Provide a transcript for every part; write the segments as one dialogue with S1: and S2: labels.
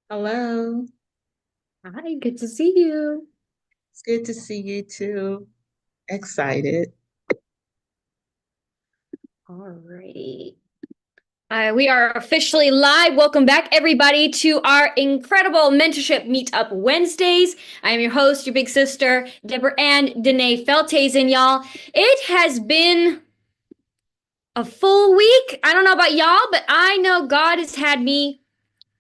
S1: Hello.
S2: Hi, good to see you.
S1: It's good to see you too. Excited.
S2: Alrighty. We are officially live. Welcome back, everybody, to our incredible mentorship meetup Wednesdays. I am your host, your big sister, Deborah Ann Danae Feltazen, y'all. It has been a full week. I don't know about y'all, but I know God has had me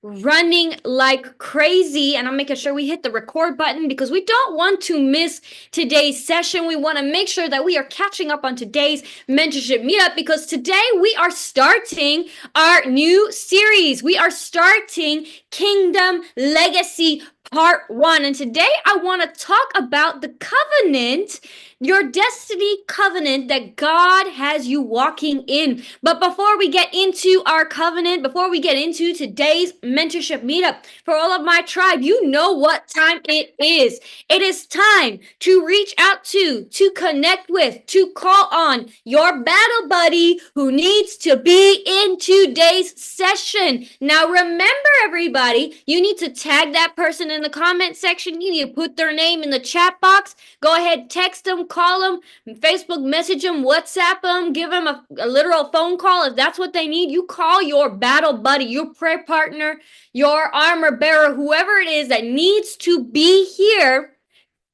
S2: running like crazy, and I'm making sure we hit the record button because we don't want to miss today's session. We want to make sure that we are catching up on today's mentorship meetup because today we are starting our new series. We are starting Kingdom Legacy Part 1, and today I want to talk about the covenant, your destiny covenant that God has you walking in. But before we get into our covenant, before we get into today's mentorship meetup, for all of my tribe, you know what time it is. It is time to reach out to connect with, to call on your battle buddy who needs to be in today's session. Now, remember, everybody, you need to tag that person in the comment section. You need to put their name in the chat box. Go ahead, text them, call them, Facebook message them, WhatsApp them, give them a literal phone call if that's what they need. You call your battle buddy, your prayer partner, your armor bearer, whoever it is that needs to be here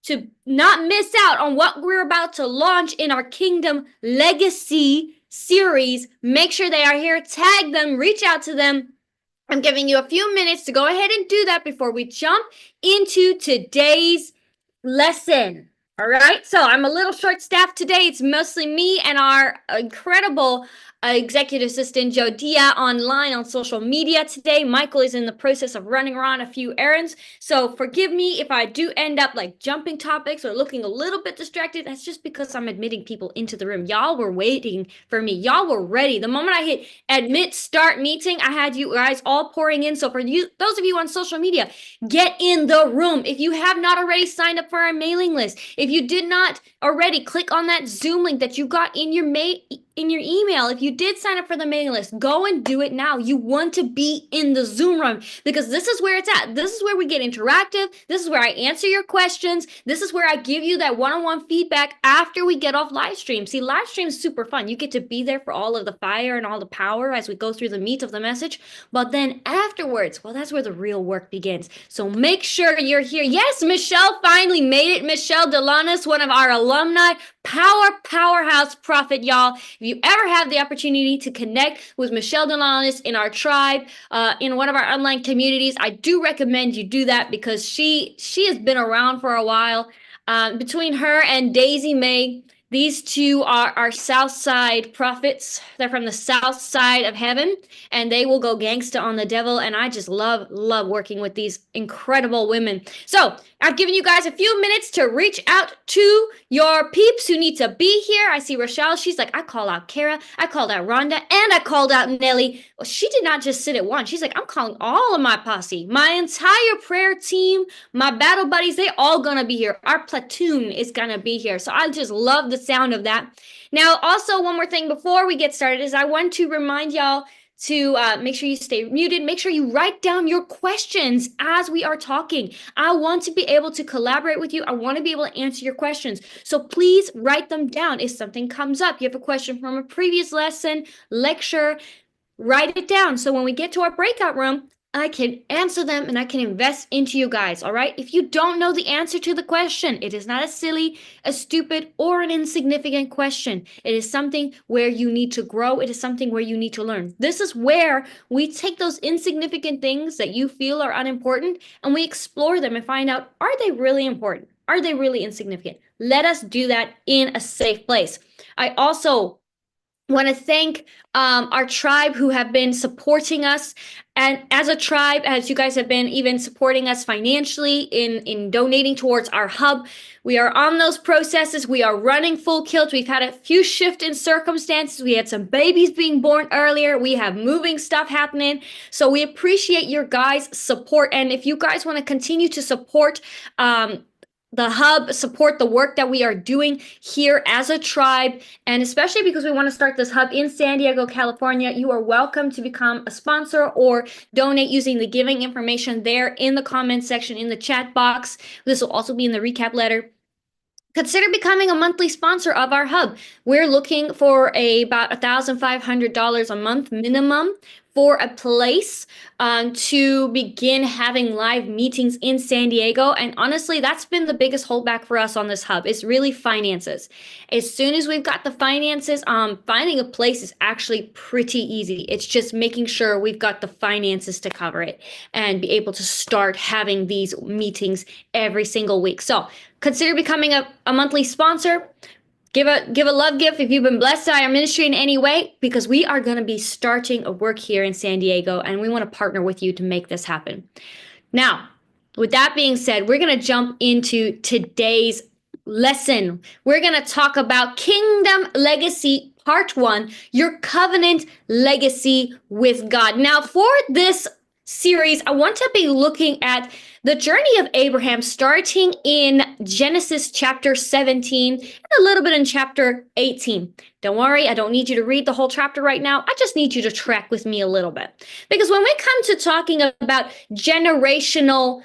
S2: to not miss out on what we're about to launch in our Kingdom Legacy series. Make sure they are here, tag them, reach out to them. I'm giving you a few minutes to go ahead and do that before we jump into today's lesson. All right, so I'm a little short staffed today. It's mostly me and our incredible executive assistant Joe Dia online on social media today. Michael is in the process of running around a few errands, so forgive me if I do end up like jumping topics or looking a little bit distracted. That's just because I'm admitting people into the room. Y'all were waiting for me. Y'all were ready. The moment I hit admit start meeting, I had you guys all pouring in. So for you, those of you on social media, get in the room. If you have not already signed up for our mailing list, if you did not already, click on that Zoom link that you got in your email. If you did sign up for the mailing list, go and do it now. You want to be in the Zoom room because this is where it's at. This is where we get interactive. This is where I answer your questions. This is where I give you that one-on-one feedback after we get off live stream. See, live stream is super fun. You get to be there for all of the fire and all the power as we go through the meat of the message. But then afterwards, well, that's where the real work begins. So make sure you're here. Yes, Michelle finally made it. Michelle Delanis, one of our alumni, powerhouse prophet, y'all. If you ever have the opportunity to connect with Michelle Delanis in our tribe, in one of our online communities, I do recommend you do that because she has been around for a while. Between her and Daisy May, these two are our South Side prophets. They're from the South Side of heaven, and they will go gangsta on the devil. And I just love working with these incredible women. So I've given you guys a few minutes to reach out to your peeps who need to be here. I see Rochelle. She's like, I called out Kara, I called out Rhonda, and I called out Nelly. Well, she did not just sit at one. She's like, I'm calling all of my posse, my entire prayer team, my battle buddies. They all gonna be here. Our platoon is gonna be here. So I just love the sound of that. Now, also one more thing before we get started is I want to remind y'all to make sure you stay muted. Make sure you write down your questions as we are talking. I want to be able to collaborate with you. I want to be able to answer your questions. So please write them down. If something comes up, you have a question from a previous lesson, lecture, write it down. So when we get to our breakout room, I can answer them and I can invest into you guys. All right. If you don't know the answer to the question, it is not a silly, a stupid, or an insignificant question. It is something where you need to grow. It is something where you need to learn. This is where we take those insignificant things that you feel are unimportant and we explore them and find out, are they really important? Are they really insignificant? Let us do that in a safe place. I also want to thank our tribe who have been supporting us, and as a tribe, as you guys have been even supporting us financially in donating towards our hub. We are on those processes. We are running full kilt. We've had a few shift in circumstances. We had some babies being born earlier. We have moving stuff happening. So we appreciate your guys support, and if you guys want to continue to support the hub, support the work that we are doing here as a tribe. And especially because we want to start this hub in San Diego, California, you are welcome to become a sponsor or donate using the giving information there in the comment section in the chat box. This will also be in the recap letter. Consider becoming a monthly sponsor of our hub. We're looking for about $1,500 a month minimum for a place to begin having live meetings in San Diego. And honestly, that's been the biggest holdback for us on this hub. It's really finances. As soon as we've got the finances, finding a place is actually pretty easy. It's just making sure we've got the finances to cover it and be able to start having these meetings every single week. So consider becoming a monthly sponsor. Give a love gift if you've been blessed by our ministry in any way, because we are going to be starting a work here in San Diego, and we want to partner with you to make this happen. Now, with that being said, we're going to jump into today's lesson. We're going to talk about Kingdom Legacy Part 1, your covenant legacy with God. Now, for this series, I want to be looking at the journey of Abraham, starting in Genesis chapter 17 and a little bit in chapter 18. Don't worry, I don't need you to read the whole chapter right now. I just need you to track with me a little bit. Because when we come to talking about generational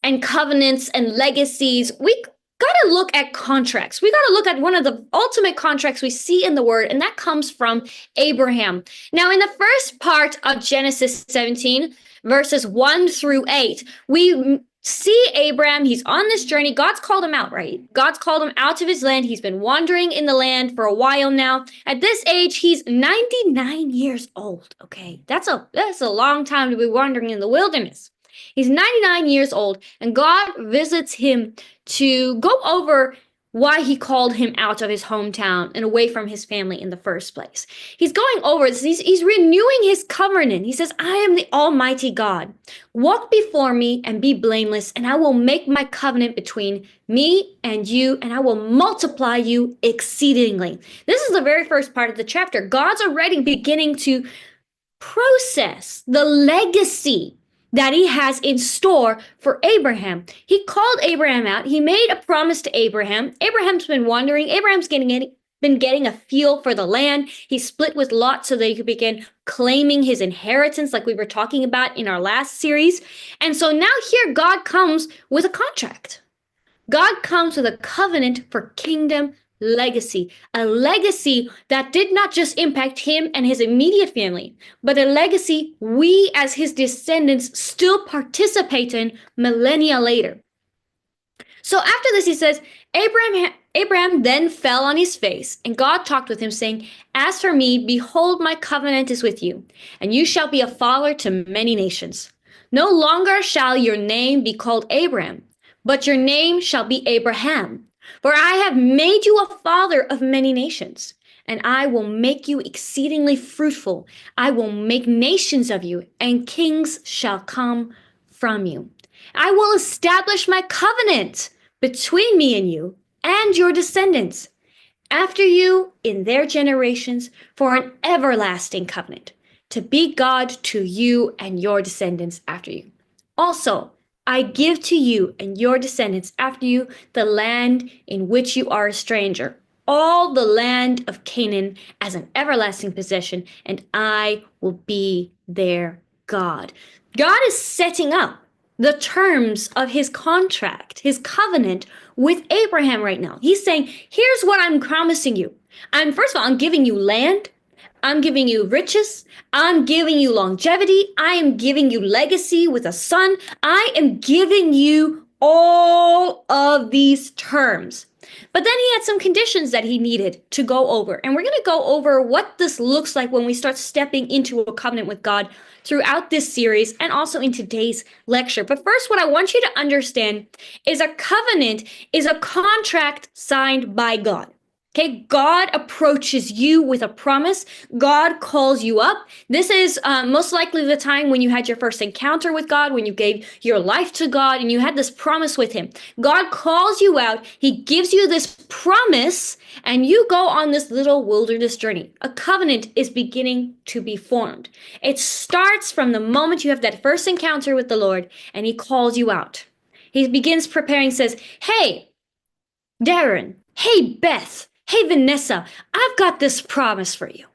S2: and covenants and legacies, we got to look at contracts. We got to look at one of the ultimate contracts we see in the word, and that comes from Abraham. Now, in the first part of Genesis 17, verses 1 through 8, we see Abraham. He's on this journey. God's called him out, right? God's called him out of his land. He's been wandering in the land for a while now. At this age, he's 99 years old. Okay, that's a long time to be wandering in the wilderness. He's 99 years old, and God visits him to go over why he called him out of his hometown and away from his family in the first place. He's going over this. He's renewing his covenant. He says, I am the Almighty God. Walk before me and be blameless, and I will make my covenant between me and you, and I will multiply you exceedingly. This is the very first part of the chapter. God's already beginning to process the legacy that he has in store for Abraham. He called Abraham out. He made a promise to Abraham. Abraham's been wandering. Abraham's been getting a feel for the land. He split with Lot so that he could begin claiming his inheritance, like we were talking about in our last series. And so now here God comes with a contract. God comes with a covenant for kingdom legacy, a legacy that did not just impact him and his immediate family, but a legacy we as his descendants still participate in millennia later. So after this, he says, Abraham then fell on his face, and God talked with him, saying, as for me, behold, my covenant is with you, and you shall be a father to many nations. No longer shall your name be called Abram, but your name shall be Abraham. For I have made you a father of many nations, and I will make you exceedingly fruitful. I will make nations of you, and kings shall come from you. I will establish my covenant between me and you and your descendants after you in their generations for an everlasting covenant, to be God to you and your descendants after you. Also, I give to you and your descendants after you the land in which you are a stranger, all the land of Canaan as an everlasting possession, and I will be their God. God is setting up the terms of his contract, his covenant with Abraham right now. He's saying, here's what I'm promising you. First of all, I'm giving you land. I'm giving you riches. I'm giving you longevity. I am giving you legacy with a son. I am giving you all of these terms. But then he had some conditions that he needed to go over. And we're going to go over what this looks like when we start stepping into a covenant with God throughout this series and also in today's lecture. But first, what I want you to understand is a covenant is a contract signed by God. Okay, God approaches you with a promise. God calls you up. This is most likely the time when you had your first encounter with God, when you gave your life to God and you had this promise with him. God calls you out. He gives you this promise and you go on this little wilderness journey. A covenant is beginning to be formed. It starts from the moment you have that first encounter with the Lord and he calls you out. He begins preparing, says, hey, Darren, hey, Beth, hey, Vanessa, I've got this promise for you.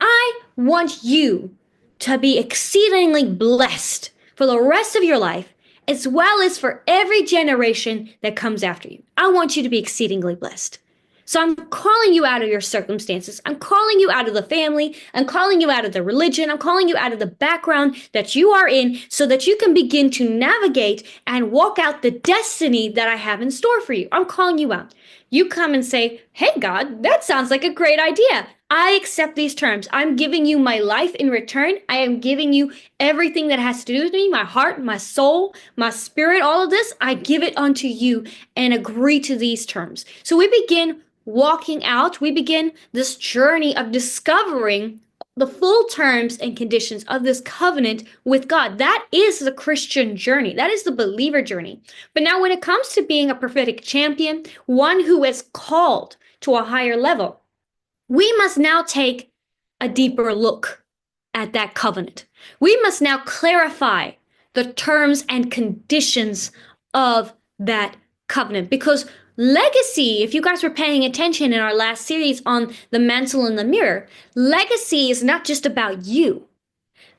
S2: I want you to be exceedingly blessed for the rest of your life, as well as for every generation that comes after you. I want you to be exceedingly blessed. So I'm calling you out of your circumstances. I'm calling you out of the family. I'm calling you out of the religion. I'm calling you out of the background that you are in so that you can begin to navigate and walk out the destiny that I have in store for you. I'm calling you out. You come and say, hey, God, that sounds like a great idea. I accept these terms. I'm giving you my life in return. I am giving you everything that has to do with me, my heart, my soul, my spirit, all of this. I give it unto you and agree to these terms. So we begin walking out. We begin this journey of discovering the full terms and conditions of this covenant with God. That is the Christian journey. That is the believer journey. But now when it comes to being a prophetic champion, one who is called to a higher level, we must now take a deeper look at that covenant. We must now clarify the terms and conditions of that covenant, because legacy, if you guys were paying attention in our last series on the mantle and the mirror, legacy is not just about you.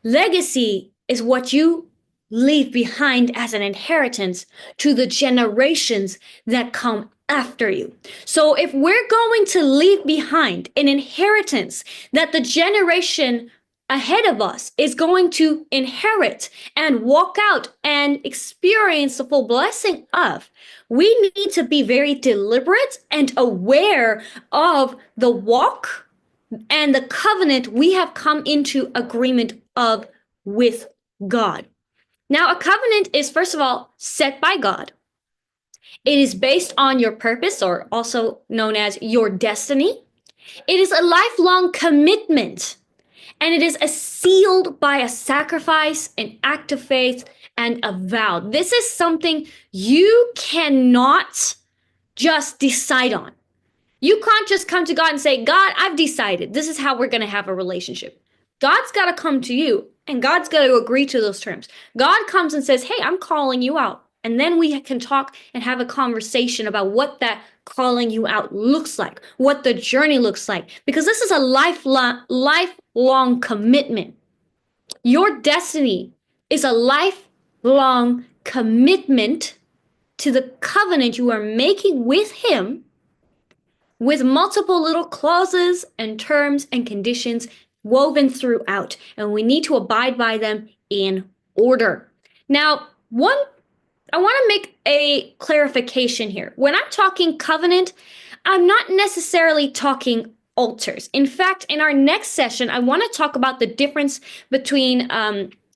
S2: Legacy is what you leave behind as an inheritance to the generations that come after you. So if we're going to leave behind an inheritance that the generation ahead of us is going to inherit and walk out and experience the full blessing of, we need to be very deliberate and aware of the walk and the covenant we have come into agreement of with God. Now, a covenant is, first of all, set by God. It is based on your purpose, or also known as your destiny. It is a lifelong commitment, and it is sealed by a sacrifice, an act of faith, and a vow. This is something you cannot just decide on. You can't just come to God and say, God, I've decided this is how we're going to have a relationship. God's got to come to you, and God's got to agree to those terms. God comes and says, hey, I'm calling you out. And then we can talk and have a conversation about what that calling you out looks like, what the journey looks like, because this is a lifelong commitment. Your destiny is a lifelong commitment to the covenant you are making with Him, with multiple little clauses and terms and conditions woven throughout, and we need to abide by them in order. Now, I want to make a clarification here. When I'm talking covenant, I'm not necessarily talking altars. In fact, in our next session, I want to talk about the difference between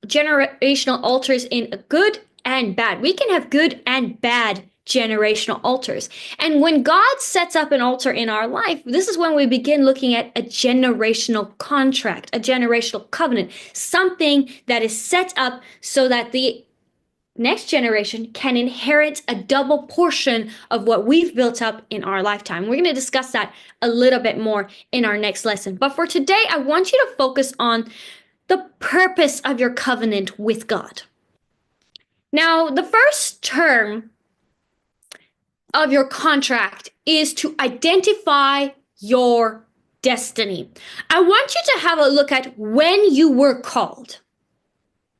S2: generational altars in good and bad. We can have good and bad generational altars. And when God sets up an altar in our life, this is when we begin looking at a generational contract, a generational covenant, something that is set up so that the next generation can inherit a double portion of what we've built up in our lifetime. We're going to discuss that a little bit more in our next lesson. But for today, I want you to focus on the purpose of your covenant with God. Now, the first term of your contract is to identify your destiny. I want you to have a look at when you were called.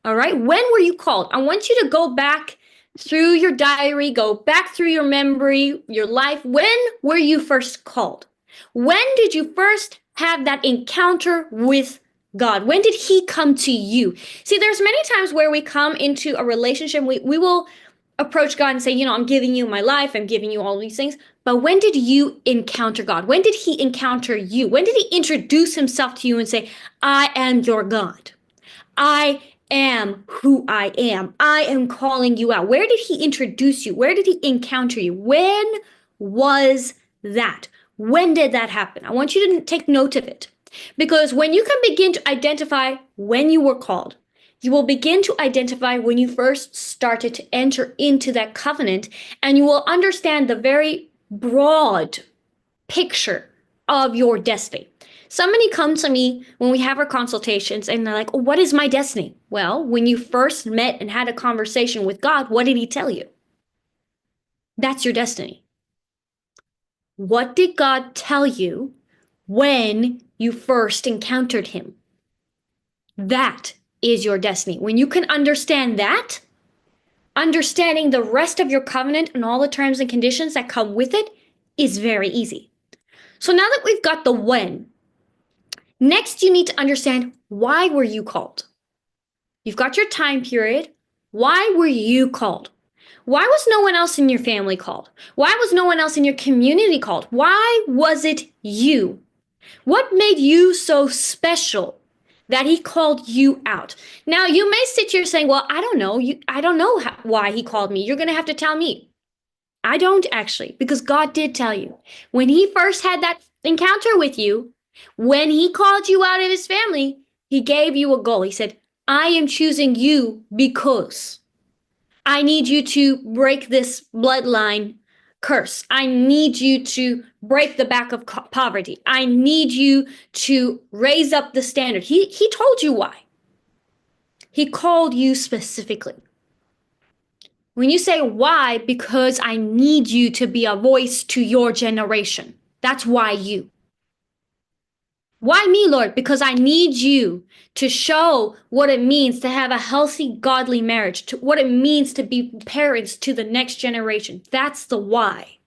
S2: All right, when were you called? I want you to go back through your diary, go back through your memory, your life. When were you first called? When did you first have that encounter with God? When did He come to you? See, there's many times where we come into a relationship, we will approach God and say, I'm giving you my life, I'm giving you all these things. But when did you encounter God? When did He encounter you? When did He introduce Himself to you and say, I am your God? I am who I am. I am calling you out. Where did He introduce you? Where did He encounter you? When was that? When did that happen? I want you to take note of it. Because when you can begin to identify when you were called, you will begin to identify when you first started to enter into that covenant, and you will understand the very broad picture of your destiny. Somebody comes to me when we have our consultations and they're like, oh, what is my destiny? Well, when you first met and had a conversation with God, what did He tell you? That's your destiny. What did God tell you when you first encountered him? That is your destiny. When you can understand that, understanding the rest of your covenant and all the terms and conditions that come with it is very easy. So now that we've got the when, next you need to understand, why were you called? You've got your time period. Why were you called? Why was no one else in your family called? Why was no one else in your community called? Why was it you? What made you so special that he called you out? Now, you may sit here saying, well, I don't know. I don't know why he called me. You're going to have to tell me. I don't actually, because God did tell you. When he first had that encounter with you, when he called you out of his family, he gave you a goal. He said, I am choosing you because I need you to break this bloodline curse. I need you to break the back of poverty. I need you to raise up the standard. He told you why. He called you specifically. When you say why, because I need you to be a voice to your generation. That's why you. Why me, Lord? Because I need you to show what it means to have a healthy, godly marriage, to what it means to be parents to the next generation. That's the why.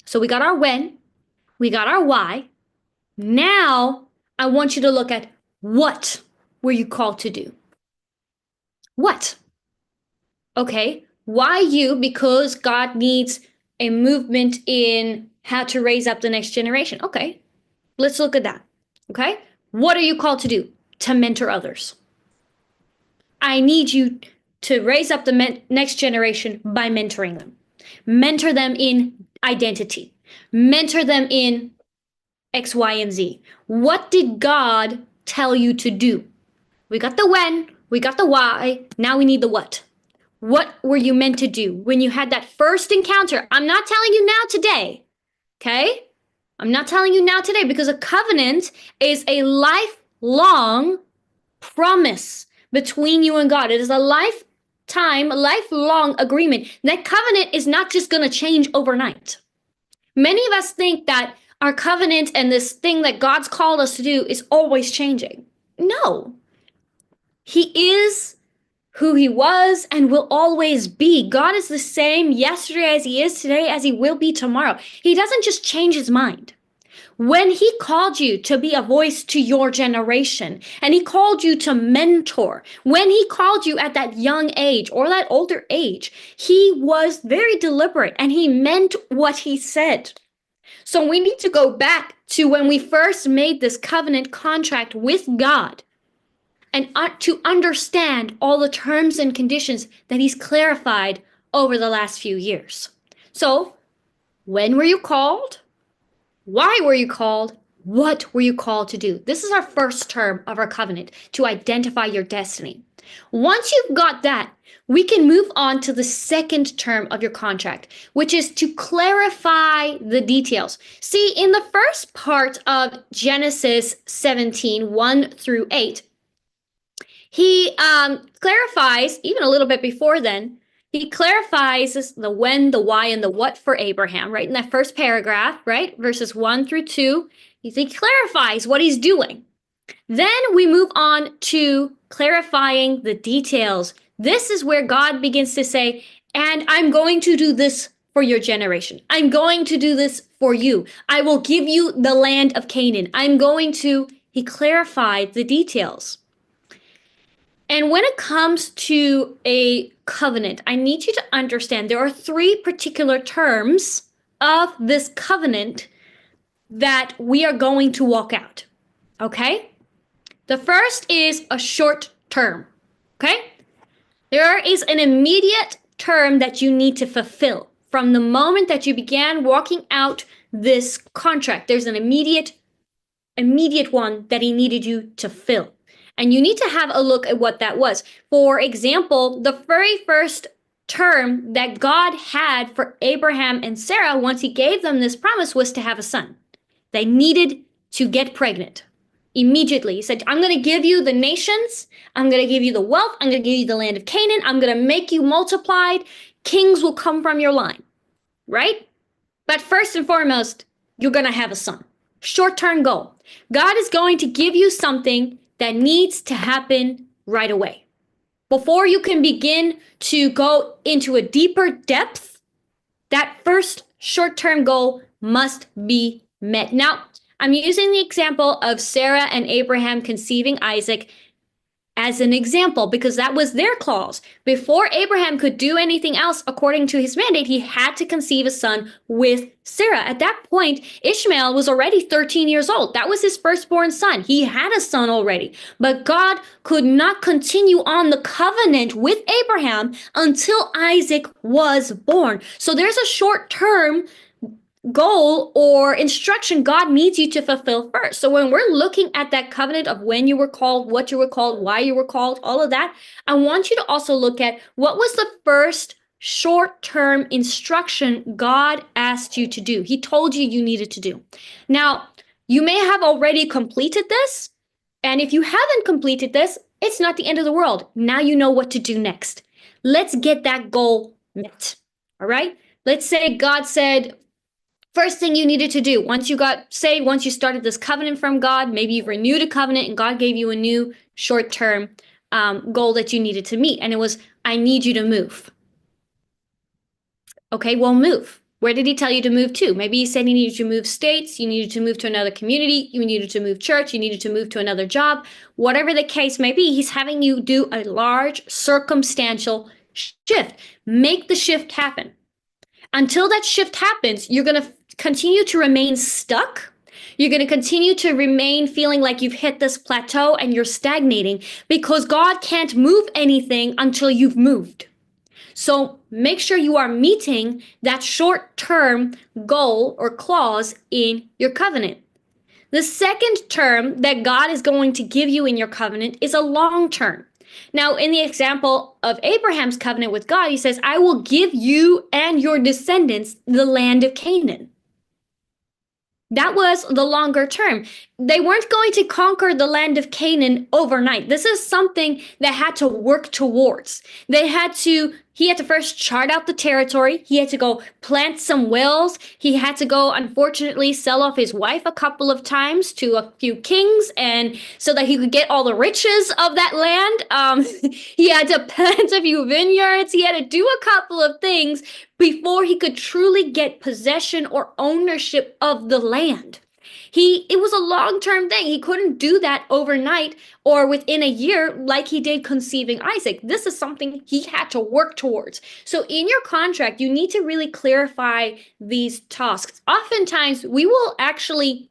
S2: So we got our when, we got our why. Now I want you to look at, what were you called to do? What? Okay, why you? Because God needs a movement in how to raise up the next generation. Okay, let's look at that. Okay, what are you called to do? To mentor others. I need you to raise up the next generation by mentoring them. Mentor them in identity. Mentor them in X, Y, and Z. What did God tell you to do? We got the when, we got the why, now we need the what. What were you meant to do when you had that first encounter? I'm not telling you now today, okay? I'm not telling you now today, because a covenant is a lifelong promise between you and God. It is a lifelong agreement. That covenant is not just going to change overnight. Many of us think that our covenant and this thing that God's called us to do is always changing. No. He is who he was and will always be. God is the same yesterday as he is today, as he will be tomorrow. He doesn't just change his mind. When he called you to be a voice to your generation, and he called you to mentor, when he called you at that young age or that older age, he was very deliberate and he meant what he said. So we need to go back to when we first made this covenant contract with God, and to understand all the terms and conditions that he's clarified over the last few years. So, when were you called? Why were you called? What were you called to do? This is our first term of our covenant, to identify your destiny. Once you've got that, we can move on to the second term of your contract, which is to clarify the details. See, in the first part of Genesis 17, 1 through 8, he clarifies, even a little bit before then, he clarifies the when, the why, and the what for Abraham, right? In that first paragraph, right? Verses 1 through 2, he clarifies what he's doing. Then we move on to clarifying the details. This is where God begins to say, and I'm going to do this for your generation. I'm going to do this for you. I will give you the land of Canaan. He clarified the details. And when it comes to a covenant, I need you to understand there are three particular terms of this covenant that we are going to walk out. Okay? The first is a short term. Okay? There is an immediate term that you need to fulfill. From the moment that you began walking out this contract, there's an immediate one that he needed you to fill. And you need to have a look at what that was. For example, the very first term that God had for Abraham and Sarah once he gave them this promise was to have a son. They needed to get pregnant immediately. He said, I'm going to give you the nations. I'm going to give you the wealth. I'm going to give you the land of Canaan. I'm going to make you multiplied. Kings will come from your line. right? But first and foremost, you're going to have a son. Short-term goal. God is going to give you something that needs to happen right away. Before you can begin to go into a deeper depth, that first short-term goal must be met. Now, I'm using the example of Sarah and Abraham conceiving Isaac as an example because that was their clause. Before Abraham could do anything else according to his mandate, he had to conceive a son with Sarah. At that point, Ishmael was already 13 years old. That was his firstborn son. He had a son already. But God could not continue on the covenant with Abraham until Isaac was born. So there's a short-term goal or instruction God needs you to fulfill first. So when we're looking at that covenant of when you were called, what you were called, why you were called, all of that, I want you to also look at what was the first short-term instruction God asked you to do. He told you needed to do. Now, you may have already completed this, and if you haven't completed this, it's not the end of the world. Now you know what to do next. Let's get that goal met. All right? Let's say God said, first thing you needed to do once you got saved, once you started this covenant from God, maybe you've renewed a covenant and God gave you a new short-term goal that you needed to meet. And it was, I need you to move. Okay, well, move. Where did he tell you to move to? Maybe he said you needed to move states, you needed to move to another community, you needed to move church, you needed to move to another job. Whatever the case may be, he's having you do a large circumstantial shift. Make the shift happen. Until that shift happens, you're going to continue to remain stuck. You're going to continue to remain feeling like you've hit this plateau and you're stagnating because God can't move anything until you've moved. So make sure you are meeting that short-term goal or clause in your covenant. The second term that God is going to give you in your covenant is a long term. Now, in the example of Abraham's covenant with God, he says, I will give you and your descendants the land of Canaan. That was the longer term. They weren't going to conquer the land of Canaan overnight. This is something that had to work towards. He had to first chart out the territory. He had to go plant some wells. He had to go, unfortunately, sell off his wife a couple of times to a few kings, and so that he could get all the riches of that land. He had to plant a few vineyards. He had to do a couple of things before he could truly get possession or ownership of the land. It was a long-term thing. He couldn't do that overnight or within a year like he did conceiving Isaac. This is something he had to work towards. So in your contract, you need to really clarify these tasks. Oftentimes, we will actually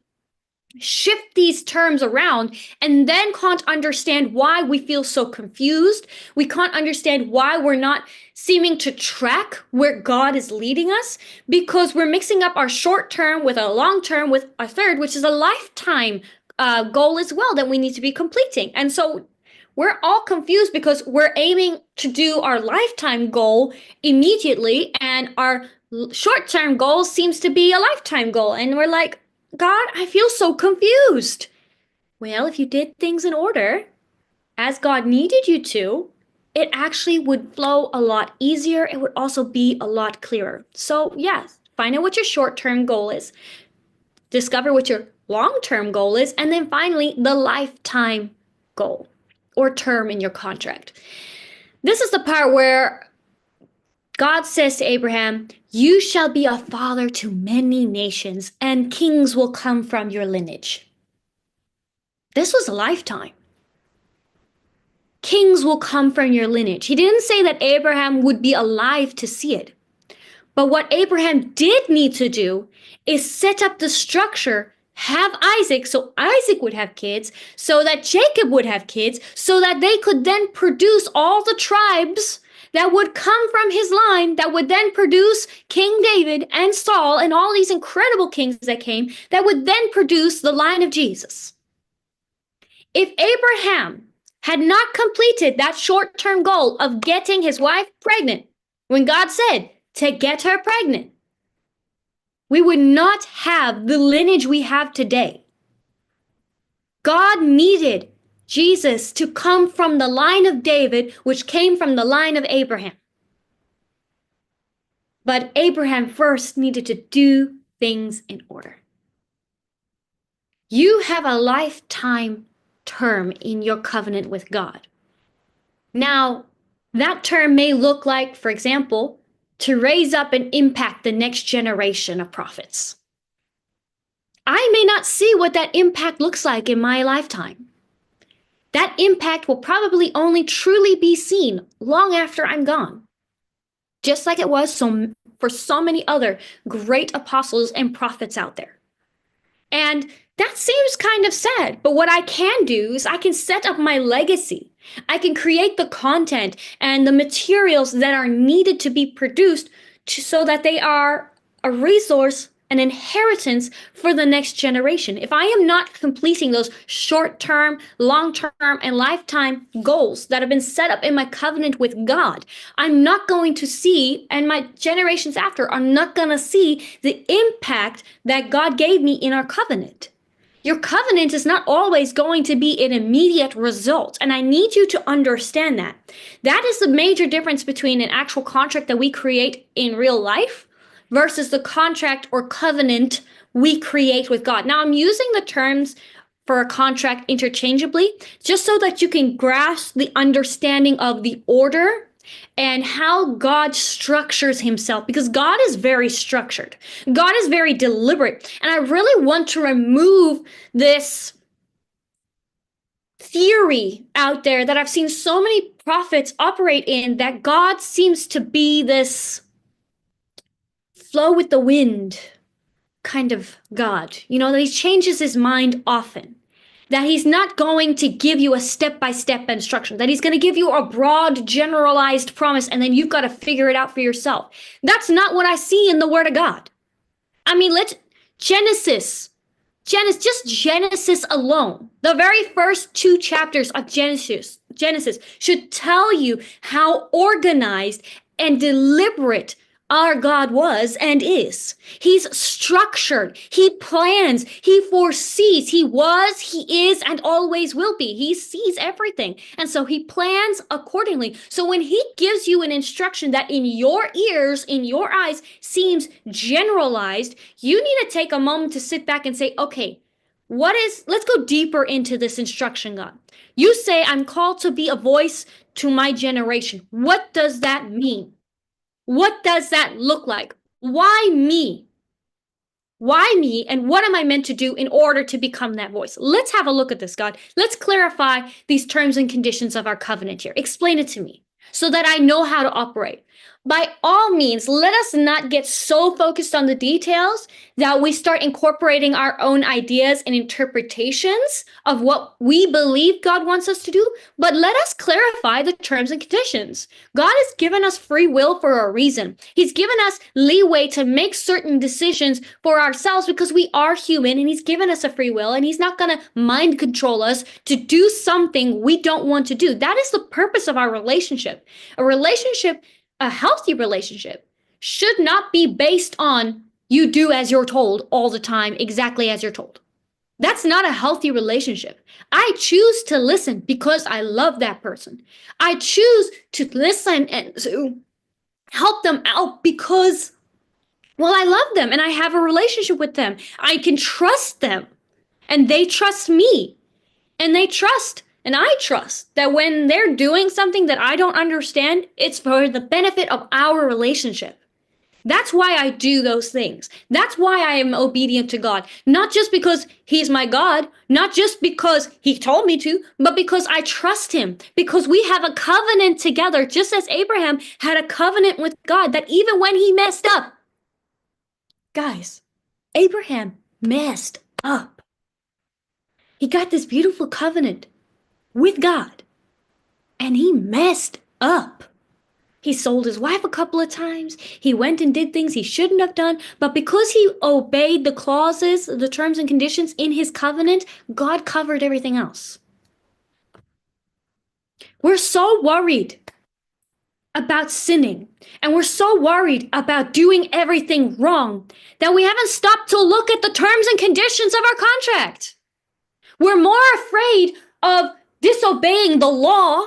S2: shift these terms around and then can't understand why we feel so confused. We can't understand why we're not seeming to track where God is leading us because we're mixing up our short term with a long term with a third, which is a lifetime goal as well that we need to be completing. And so we're all confused because we're aiming to do our lifetime goal immediately and our short-term goal seems to be a lifetime goal. And we're like, God, I feel so confused. Well, if you did things in order, as God needed you to, it actually would flow a lot easier. It would also be a lot clearer. So yes, find out what your short-term goal is. Discover what your long-term goal is. And then finally, the lifetime goal or term in your contract. This is the part where God says to Abraham, you shall be a father to many nations, and kings will come from your lineage. This was a lifetime. Kings will come from your lineage. He didn't say that Abraham would be alive to see it. But what Abraham did need to do is set up the structure, have Isaac, so Isaac would have kids, so that Jacob would have kids, so that they could then produce all the tribes that would come from his line, that would then produce King David and Saul and all these incredible kings that came, that would then produce the line of Jesus. If Abraham had not completed that short-term goal of getting his wife pregnant, when God said to get her pregnant, we would not have the lineage we have today. God needed Jesus to come from the line of David, which came from the line of Abraham. But Abraham first needed to do things in order. You have a lifetime term in your covenant with God. Now, that term may look like, for example, to raise up and impact the next generation of prophets. I may not see what that impact looks like in my lifetime. That impact will probably only truly be seen long after I'm gone. Just like it was for so many other great apostles and prophets out there. And that seems kind of sad, but what I can do is I can set up my legacy. I can create the content and the materials that are needed to be produced so that they are a resource, an inheritance for the next generation. If I am not completing those short-term, long-term, and lifetime goals that have been set up in my covenant with God, I'm not going to see, and my generations after are not going to see the impact that God gave me in our covenant. Your covenant is not always going to be an immediate result. And I need you to understand that. That is the major difference between an actual contract that we create in real life versus the contract or covenant we create with God. Now, I'm using the terms for a contract interchangeably, just so that you can grasp the understanding of the order and how God structures himself, because God is very structured. God is very deliberate. And I really want to remove this theory out there that I've seen so many prophets operate in, that God seems to be this flow with the wind kind of God. You know, that he changes his mind often. That he's not going to give you a step-by-step instruction, that he's going to give you a broad, generalized promise, and then you've got to figure it out for yourself. That's not what I see in the Word of God. I mean, Genesis alone, the very first 2 chapters of Genesis should tell you how organized and deliberate our God was and is. He's structured. He plans. He foresees. He was, he is, and always will be. He sees everything. And so he plans accordingly. So when he gives you an instruction that in your ears, in your eyes, seems generalized, you need to take a moment to sit back and say, okay, let's go deeper into this instruction, God. You say I'm called to be a voice to my generation. What does that mean? What does that look like? Why me? Why me? And what am I meant to do in order to become that voice? Let's have a look at this, God. Let's clarify these terms and conditions of our covenant here. Explain it to me so that I know how to operate. By all means, let us not get so focused on the details that we start incorporating our own ideas and interpretations of what we believe God wants us to do, but let us clarify the terms and conditions. God has given us free will for a reason. He's given us leeway to make certain decisions for ourselves because we are human, and he's given us a free will, and he's not going to mind control us to do something we don't want to do. That is the purpose of our relationship. A healthy relationship should not be based on you do as you're told all the time, exactly as you're told. That's not a healthy relationship. I choose to listen because I love that person. I choose to listen and to help them out because, well, I love them and I have a relationship with them. I can trust them and they trust me, and they trust and I trust that when they're doing something that I don't understand, it's for the benefit of our relationship. That's why I do those things. That's why I am obedient to God. Not just because he's my God, not just because he told me to, but because I trust him. Because we have a covenant together, just as Abraham had a covenant with God, that even when he messed up, guys, Abraham messed up. He got this beautiful covenant with God, and he messed up. He sold his wife a couple of times. He went and did things he shouldn't have done. But because he obeyed the clauses, the terms and conditions in his covenant, God covered everything else. We're so worried about sinning, and we're so worried about doing everything wrong that we haven't stopped to look at the terms and conditions of our contract. We're more afraid of disobeying the law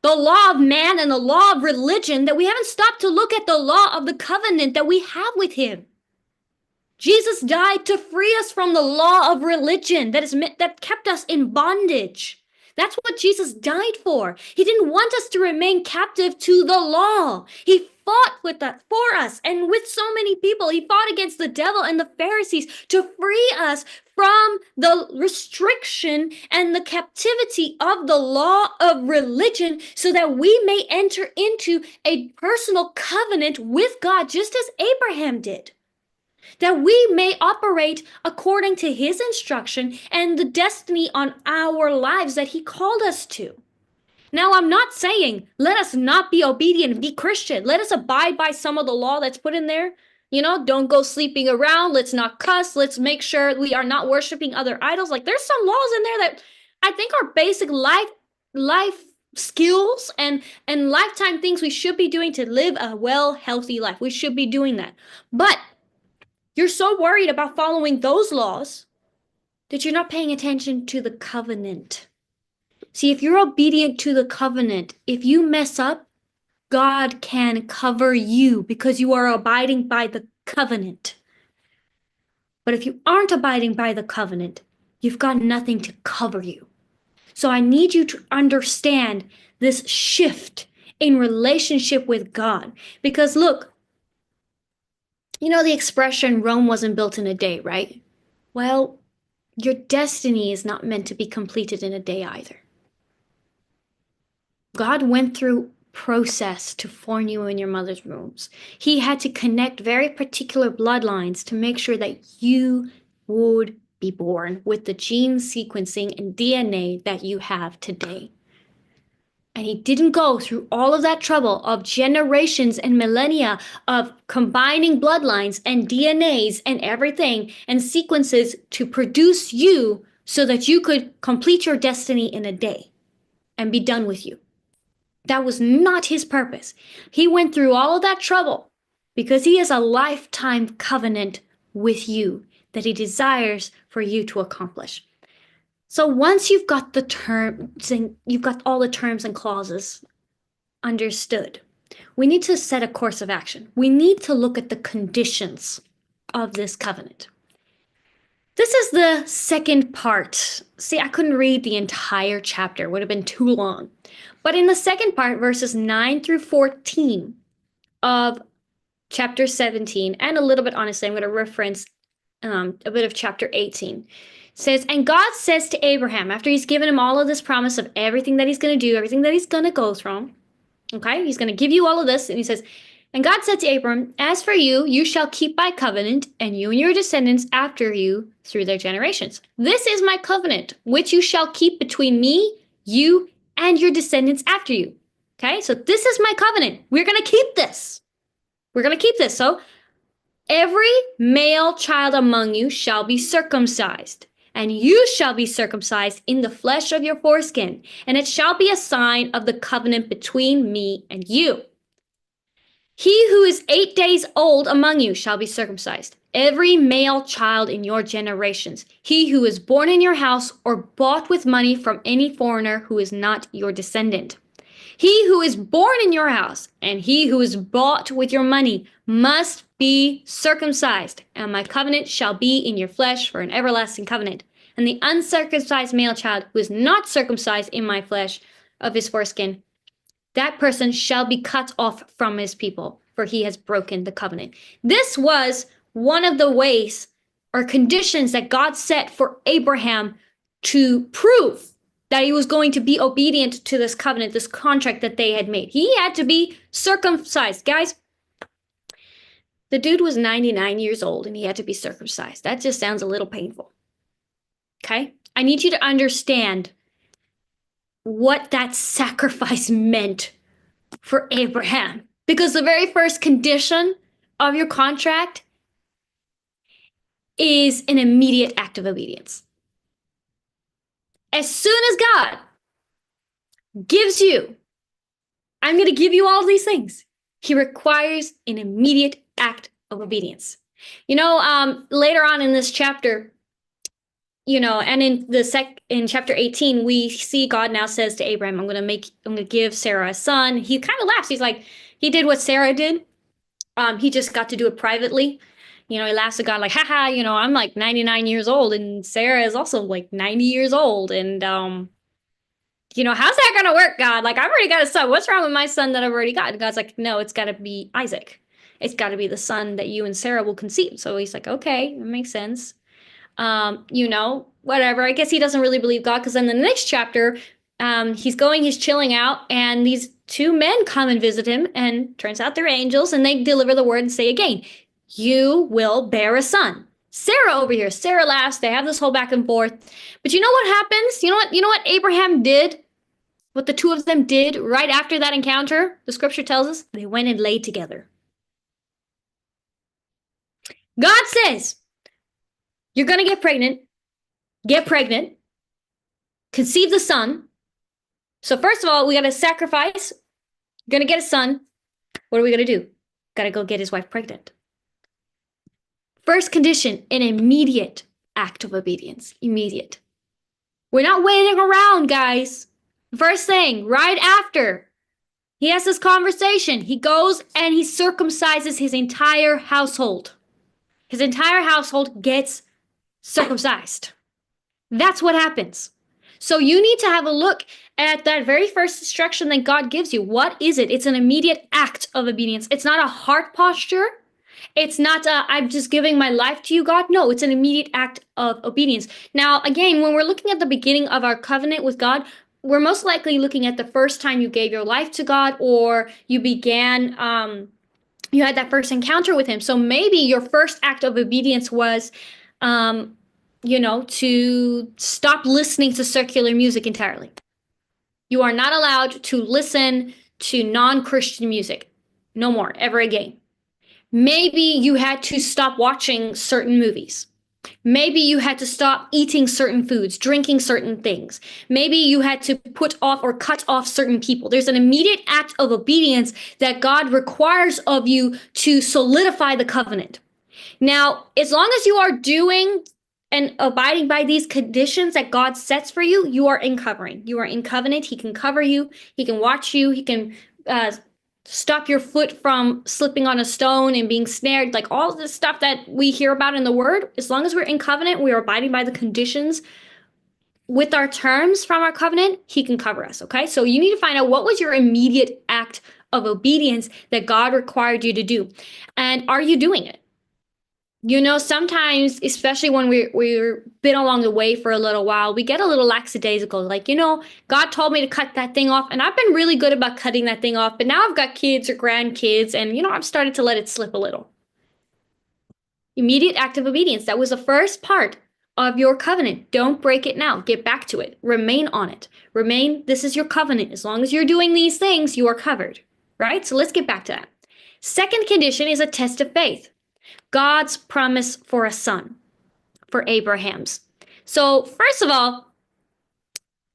S2: the law of man and the law of religion, that we haven't stopped to look at the law of the covenant that we have with him. Jesus died to free us from the law of religion that kept us in bondage. That's what Jesus died for. He didn't want us to remain captive to the law. He fought with that for us, and with so many people. He fought against the devil and the Pharisees to free us from the restriction and the captivity of the law of religion, so that we may enter into a personal covenant with God, just as Abraham did. That we may operate according to his instruction and the destiny on our lives that he called us to. Now, I'm not saying let us not be obedient and be Christian. Let us abide by some of the law that's put in there. Don't go sleeping around. Let's not cuss. Let's make sure we are not worshiping other idols. Like, there's some laws in there that I think are basic life skills and lifetime things we should be doing to live a well, healthy life. We should be doing that. But you're so worried about following those laws that you're not paying attention to the covenant. See, if you're obedient to the covenant, if you mess up, God can cover you because you are abiding by the covenant. But if you aren't abiding by the covenant, you've got nothing to cover you. So I need you to understand this shift in relationship with God. Because look, the expression Rome wasn't built in a day, right? Well, your destiny is not meant to be completed in a day either. God went through process to form you in your mother's wombs. He had to connect very particular bloodlines to make sure that you would be born with the gene sequencing and DNA that you have today. And he didn't go through all of that trouble of generations and millennia of combining bloodlines and DNAs and everything and sequences to produce you so that you could complete your destiny in a day and be done with you. That was not his purpose. He went through all of that trouble because he has a lifetime covenant with you that he desires for you to accomplish. So once you've got the terms and you've got all the terms and clauses understood, we need to set a course of action. We need to look at the conditions of this covenant. This is the second part. See, I couldn't read the entire chapter. It would have been too long. But in the second part, verses 9 through 14 of chapter 17, and a little bit, honestly, I'm going to reference a bit of chapter 18. Says, and God says to Abraham, after he's given him all of this promise of everything that he's going to do, everything that he's going to go through, okay, he's going to give you all of this. And he says, and God said to Abram, as for you, you shall keep my covenant, and you and your descendants after you through their generations. This is my covenant, which you shall keep between me, you, and your descendants after you. Okay, so this is my covenant. We're going to keep this. We're going to keep this. So every male child among you shall be circumcised. And you shall be circumcised in the flesh of your foreskin, and it shall be a sign of the covenant between me and you. He who is 8 days old among you shall be circumcised, every male child in your generations, he who is born in your house or bought with money from any foreigner who is not your descendant. He who is born in your house and he who is bought with your money must be circumcised, and my covenant shall be in your flesh for an everlasting covenant. And the uncircumcised male child who is not circumcised in my flesh of his foreskin, that person shall be cut off from his people, for he has broken the covenant. This was one of the ways or conditions that God set for Abraham to prove that he was going to be obedient to this covenant, this contract that they had made. He had to be circumcised. Guys, the dude was 99 years old and he had to be circumcised. That just sounds a little painful. Okay? I need you to understand what that sacrifice meant for Abraham. Because the very first condition of your contract is an immediate act of obedience. As soon as God gives you, I'm going to give you all these things, he requires an immediate act of obedience. Later on in this chapter, and in chapter 18, we see God now says to Abraham, I'm gonna give Sarah a son. He kind of laughs. He's like, he did what Sarah did. He just got to do it privately. He laughs at God like, haha, I'm like 99 years old and Sarah is also like 90 years old. And how's that gonna work, God? Like, I've already got a son. What's wrong with my son that I've already got? And God's like, no, it's gotta be Isaac. It's gotta be the son that you and Sarah will conceive. So he's like, okay, that makes sense. Whatever. I guess he doesn't really believe God because in the next chapter, he's chilling out, and these two men come and visit him, and turns out they're angels, and they deliver the word and say again, you will bear a son. Sarah over here, Sarah laughs. They have this whole back and forth. But you know what happens? You know what Abraham did? What the two of them did right after that encounter? The scripture tells us they went and laid together. God says, you're going to get pregnant, conceive the son. So first of all, we got to sacrifice. We're going to get a son. What are we going to do? Got to go get his wife pregnant. First condition, an immediate act of obedience. Immediate. We're not waiting around, guys. First thing, right after he has this conversation, he goes and he circumcises his entire household. His entire household gets circumcised. That's what happens. So you need to have a look at that very first instruction that God gives you. What is it? It's an immediate act of obedience. It's not a heart posture. It's not I'm just giving my life to you, God. No, it's an immediate act of obedience. Now, again, when we're looking at the beginning of our covenant with God, we're most likely looking at the first time you gave your life to God, or you began you had that first encounter with him. So maybe your first act of obedience was to stop listening to secular music entirely. You are not allowed to listen to non-Christian music. No more, ever again. Maybe you had to stop watching certain movies. Maybe you had to stop eating certain foods, drinking certain things. Maybe you had to put off or cut off certain people. There's an immediate act of obedience that God requires of you to solidify the covenant. Now, as long as you are doing and abiding by these conditions that God sets for you, you are in covering. You are in covenant. He can cover you. He can watch you. He can stop your foot from slipping on a stone and being snared. Like all this stuff that we hear about in the word. As long as we're in covenant, we are abiding by the conditions with our terms from our covenant, he can cover us. Okay. So you need to find out what was your immediate act of obedience that God required you to do. And are you doing it? Sometimes, especially when we're been along the way for a little while, we get a little lackadaisical. Like, God told me to cut that thing off, and I've been really good about cutting that thing off. But now I've got kids or grandkids, and I've started to let it slip a little. Immediate act of obedience. That was the first part of your covenant. Don't break it now. Get back to it. Remain on it. This is your covenant. As long as you're doing these things, you are covered. Right? So let's get back to that. Second condition is a test of faith. God's promise for a son, for Abraham's. So first of all,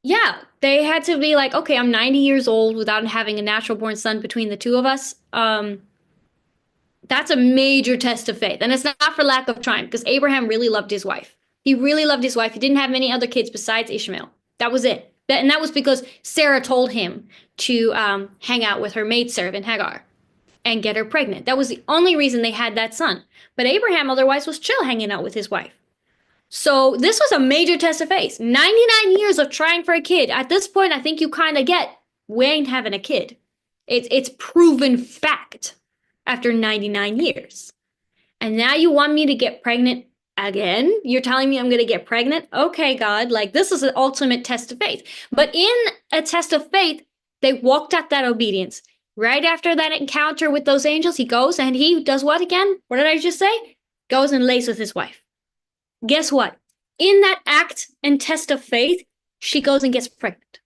S2: yeah, they had to be like, okay, I'm 90 years old without having a natural born son between the two of us. That's a major test of faith. And it's not for lack of trying, because Abraham really loved his wife. He really loved his wife. He didn't have many other kids besides Ishmael. That was it. And that was because Sarah told him to hang out with her maidservant Hagar and get her pregnant. That was the only reason they had that son. But Abraham otherwise was chill hanging out with his wife. So this was a major test of faith. 99 years of trying for a kid. At this point, I think you kind of get, we ain't having a kid. It's proven fact after 99 years. And now you want me to get pregnant again? You're telling me I'm going to get pregnant? Okay, God, like this is an ultimate test of faith. But in a test of faith, they walked out that obedience. Right after that encounter with those angels, he goes and he does what again? What did I just say? Goes and lays with his wife. Guess what? In that act and test of faith, she goes and gets pregnant.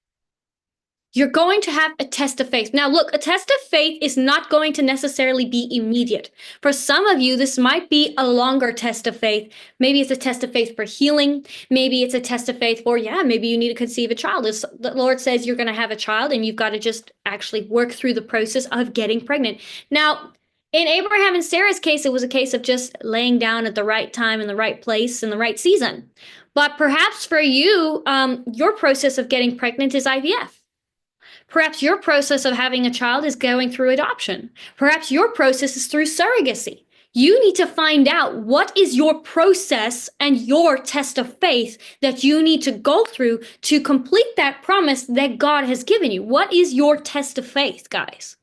S2: You're going to have a test of faith. Now, look, a test of faith is not going to necessarily be immediate. For some of you, this might be a longer test of faith. Maybe it's a test of faith for healing. Maybe it's a test of faith for, maybe you need to conceive a child. The Lord says you're going to have a child and you've got to just actually work through the process of getting pregnant. Now, in Abraham and Sarah's case, it was a case of just laying down at the right time in the right place in the right season. But perhaps for you, your process of getting pregnant is IVF. Perhaps your process of having a child is going through adoption. Perhaps your process is through surrogacy. You need to find out what is your process and your test of faith that you need to go through to complete that promise that God has given you. What is your test of faith, guys?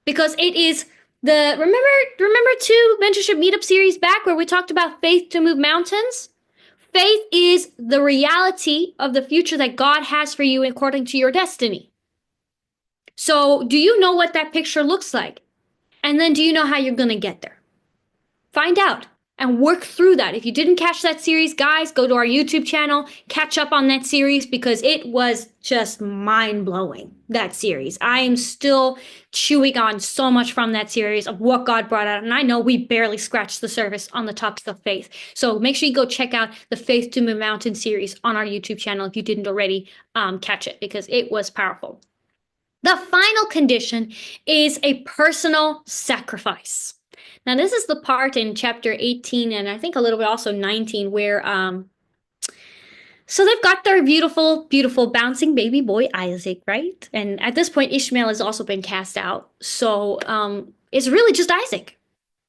S2: Because it is remember two mentorship meetup series back where we talked about faith to move mountains? Faith is the reality of the future that God has for you according to your destiny. So, do you know what that picture looks like? And then do you know how you're going to get there? Find out and work through that. If you didn't catch that series, guys, go to our YouTube channel, catch up on that series because it was just mind-blowing, that series. I am still chewing on so much from that series of what God brought out. And I know we barely scratched the surface on the topic of faith. So make sure you go check out the Faith to Move Mountain series on our YouTube channel if you didn't already catch it because it was powerful. The final condition is a personal sacrifice. Now, this is the part in chapter 18 and I think a little bit also 19 where, so they've got their beautiful, beautiful bouncing baby boy, Isaac, right? And at this point, Ishmael has also been cast out. So it's really just Isaac.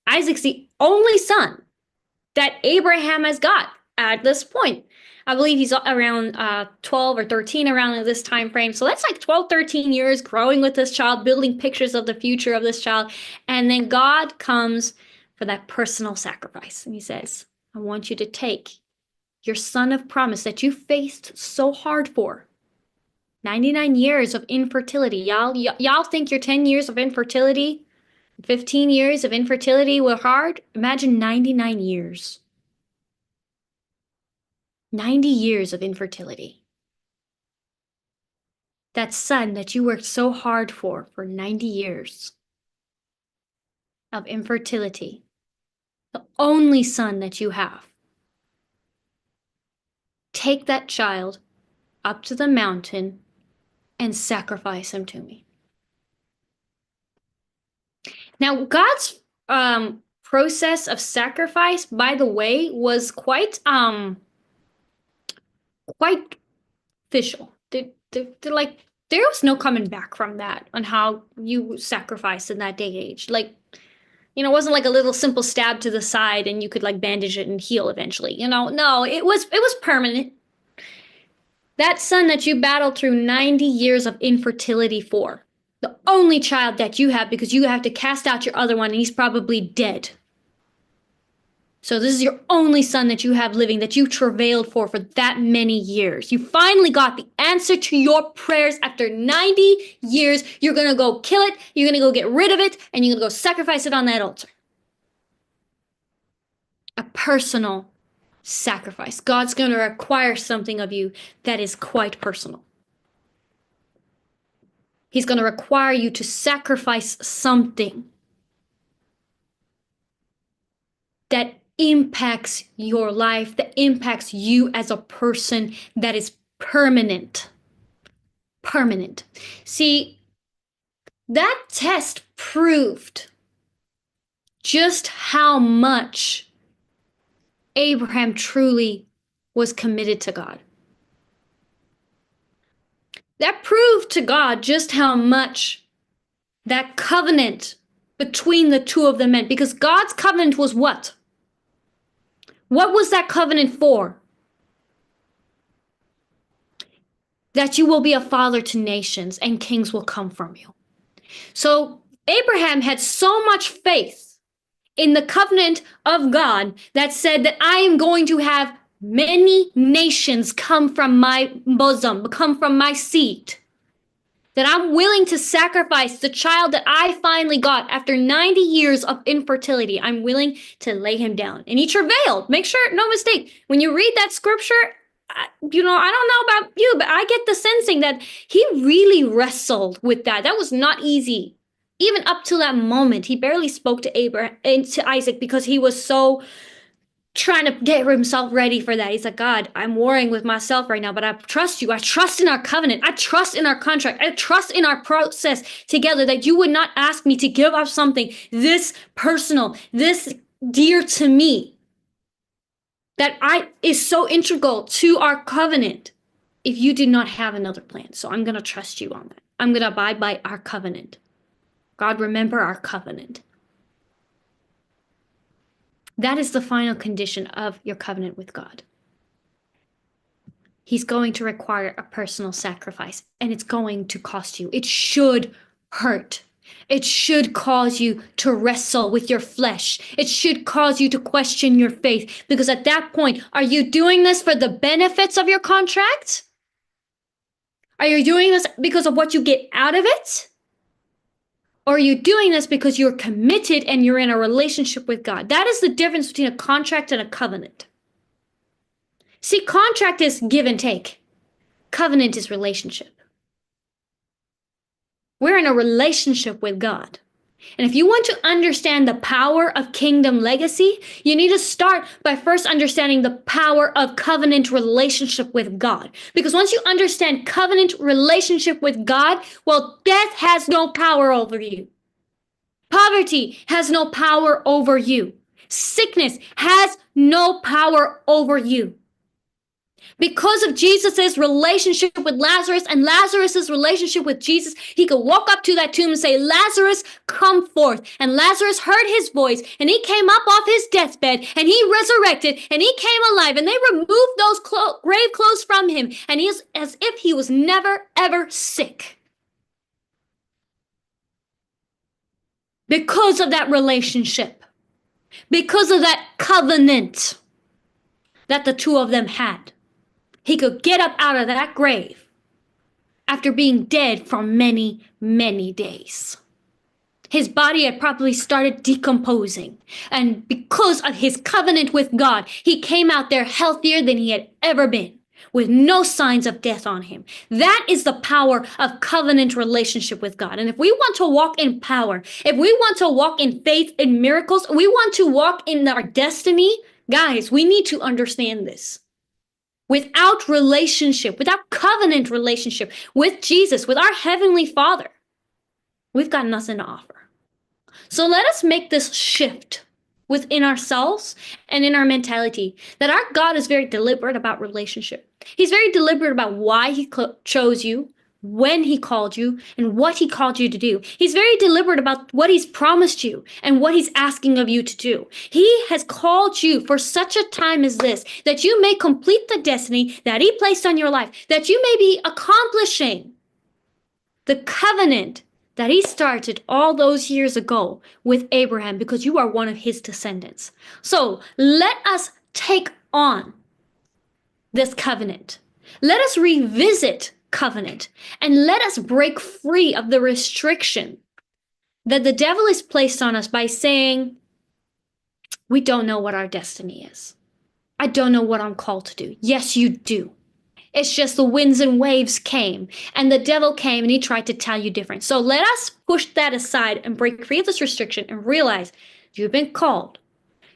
S2: Isaac's the only son that Abraham has got at this point. I believe he's around 12 or 13 around this time frame. So that's like 12, 13 years growing with this child, building pictures of the future of this child. And then God comes for that personal sacrifice. And he says, I want you to take your son of promise that you faced so hard for. 99 years of infertility. Y'all think your 10 years of infertility, 15 years of infertility were hard? Imagine 99 years. 90 years of infertility. That son that you worked so hard for 90 years of infertility. The only son that you have. Take that child up to the mountain and sacrifice him to me. Now, God's process of sacrifice, by the way, was quite official. They're like, there was no coming back from that on how you sacrificed in that day and age. Like, it wasn't like a little simple stab to the side and you could like bandage it and heal eventually. No, it was permanent. That son that you battled through 90 years of infertility for, the only child that you have because you have to cast out your other one and he's probably dead. So this is your only son that you have living, that you travailed for that many years. You finally got the answer to your prayers after 90 years. You're going to go kill it. You're going to go get rid of it. And you're going to go sacrifice it on that altar. A personal sacrifice. God's going to require something of you that is quite personal. He's going to require you to sacrifice something that impacts your life, that impacts you as a person, that is permanent. Permanent. See, that test proved just how much Abraham truly was committed to God. That proved to God just how much that covenant between the two of them meant. Because God's covenant was what? What was that covenant for? That you will be a father to nations and kings will come from you. So Abraham had so much faith in the covenant of God that said that I am going to have many nations come from my bosom, come from my seed. That I'm willing to sacrifice the child that I finally got after 90 years of infertility. I'm willing to lay him down. And he travailed. Make sure, no mistake, when you read that scripture, I don't know about you, but I get the sensing that he really wrestled with that. That was not easy. Even up to that moment, he barely spoke to Isaac because he was so trying to get himself ready for that. He's like, God, I'm warring with myself right now, but I trust you. I trust in our covenant. I trust in our contract. I trust in our process together that you would not ask me to give up something this personal, this dear to me. that is so integral to our covenant if you do not have another plan. So I'm going to trust you on that. I'm going to abide by our covenant. God, remember our covenant. That is the final condition of your covenant with God. He's going to require a personal sacrifice, and it's going to cost you. It should hurt. It should cause you to wrestle with your flesh. It should cause you to question your faith, because at that point, are you doing this for the benefits of your contract? Are you doing this because of what you get out of it? Or are you doing this because you're committed and you're in a relationship with God? That is the difference between a contract and a covenant. See, contract is give and take. Covenant is relationship. We're in a relationship with God. And if you want to understand the power of kingdom legacy, you need to start by first understanding the power of covenant relationship with God. Because once you understand covenant relationship with God, well, death has no power over you. Poverty has no power over you. Sickness has no power over you. Because of Jesus' relationship with Lazarus and Lazarus' relationship with Jesus, he could walk up to that tomb and say, Lazarus, come forth. And Lazarus heard his voice, and he came up off his deathbed, and he resurrected, and he came alive, and they removed those grave clothes from him, and he is as if he was never, ever sick. Because of that relationship, because of that covenant that the two of them had. He could get up out of that grave after being dead for many, many days. His body had probably started decomposing. And because of his covenant with God, he came out there healthier than he had ever been, with no signs of death on him. That is the power of covenant relationship with God. And if we want to walk in power, if we want to walk in faith and miracles, we want to walk in our destiny, guys, we need to understand this. Without relationship, without covenant relationship with Jesus, with our Heavenly Father, we've got nothing to offer. So let us make this shift within ourselves and in our mentality that our God is very deliberate about relationship. He's very deliberate about why he chose you, when he called you, and what he called you to do. He's very deliberate about what he's promised you and what he's asking of you to do. He has called you for such a time as this, that you may complete the destiny that he placed on your life, that you may be accomplishing the covenant that he started all those years ago with Abraham, because you are one of his descendants. So let us take on this covenant. Let us revisit covenant, and let us break free of the restriction that the devil has placed on us by saying, we don't know what our destiny is. I don't know what I'm called to do. Yes, you do. It's just the winds and waves came, and the devil came and he tried to tell you different. So let us push that aside and break free of this restriction and realize you've been called,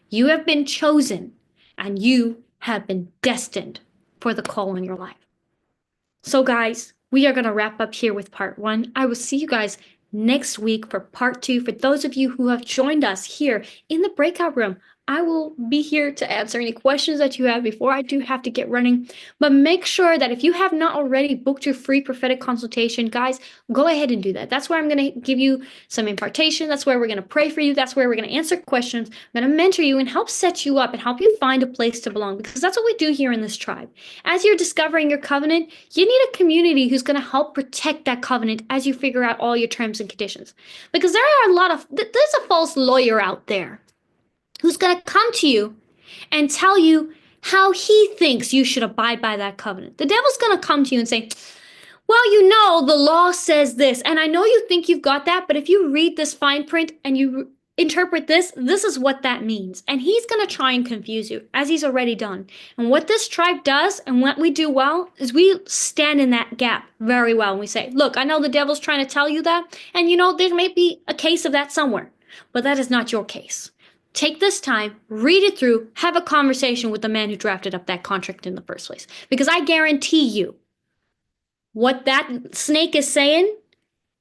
S2: you have been chosen, and you have been destined for the call in your life. So guys, we are going to wrap up here with part 1. I will see you guys next week for part 2. For those of you who have joined us here in the breakout room, I will be here to answer any questions that you have before I do have to get running. But make sure that if you have not already booked your free prophetic consultation, guys, go ahead and do that. That's where I'm going to give you some impartation. That's where we're going to pray for you. That's where we're going to answer questions. I'm going to mentor you and help set you up and help you find a place to belong, because that's what we do here in this tribe. As you're discovering your covenant, you need a community who's going to help protect that covenant as you figure out all your terms and conditions. Because there are there's a false lawyer out there who's going to come to you and tell you how he thinks you should abide by that covenant. The devil's going to come to you and say, well, you know, the law says this, and I know you think you've got that, but if you read this fine print and you interpret this, this is what that means. And he's going to try and confuse you, as he's already done. And what this tribe does and what we do well is we stand in that gap very well. And we say, look, I know the devil's trying to tell you that, and you know, there may be a case of that somewhere, but that is not your case. Take this time, read it through, have a conversation with the man who drafted up that contract in the first place. Because I guarantee you, what that snake is saying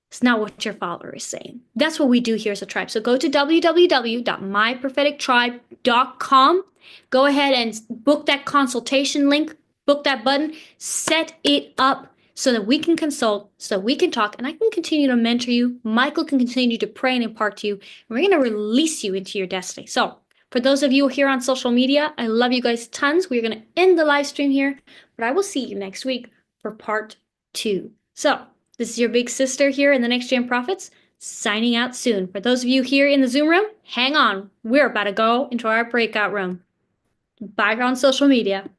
S2: is not what your father is saying. That's what we do here as a tribe. So go to www.myprophetictribe mentorship.com. Go ahead and book that consultation link, book that button, set it up so that we can consult, so we can talk, and I can continue to mentor you. Michael can continue to pray and impart to you, and we're going to release you into your destiny. So for those of you here on social media, I love you guys tons. We're going to end the live stream here, but I will see you next week for part 2. So this is your big sister here in the Next Gen Profits, signing out soon. For those of you here in the Zoom room, hang on. We're about to go into our breakout room. Bye on social media.